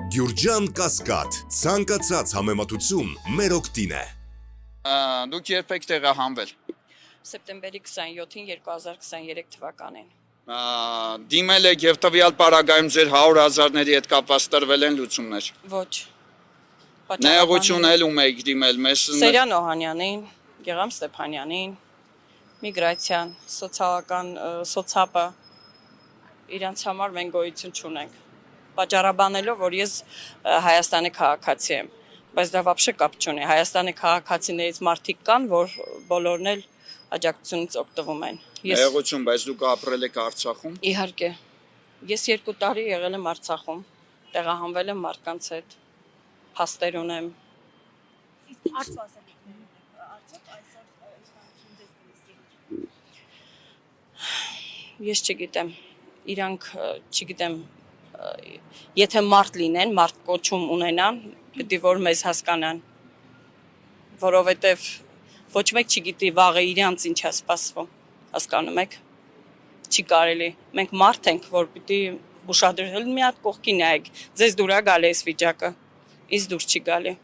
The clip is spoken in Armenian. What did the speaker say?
Գյուրջան Կասկադ, ցանկացած համեմատություն մեր օգտին է։ Դուք երբ եք տեղահանվել։ Սեպտեմբերի 27-ին 2023 թվականին։ Դիմել եք եւ տվյալ պարագայում ձեր 100,000-ների հետ կապված տրվել են լուծումներ։ Ոչ։ Ներողություն էլ ում եք դիմել մեզ։ Սերյան Օհանյանին, Գեգամ Ստեփանյանին, միգրացիան, սոցիալական սոցապը իրանց համար մենք գոյություն չունենք։ Պատճառաբանելով, որ ես Հայաստանի քաղաքացի եմ, բայց դա вообще կապ չունի։ Հայաստանի քաղաքացիներից մարդիկ կան, որ բոլորն էլ աջակցությունից օգտվում են։ Ներողություն, բայց դուք ապրել եք Արցախում։ Իհարկե։ Ես 2 տարի եղել եմ Արցախում, տեղահանվել եմ մարդկանց հետ, փաստեր ունեմ։ Ես չգիտեմ, իրանք չգիտեմ, եթե մարդ լինեն, մարդ կոչում ունենան, պետք է որ մեզ հասկանան, որովհետև ոչ մեկ չգիտի վաղը իրանց ինչ է սպասվում, հասկանում եք, չի կարելի, մենք մարդ ենք, որ պիտի ուշադրել մի հատ կողքի նայեք, ձեզ դուր է գալի այս վիճակը, ինձ դուր չի գալի։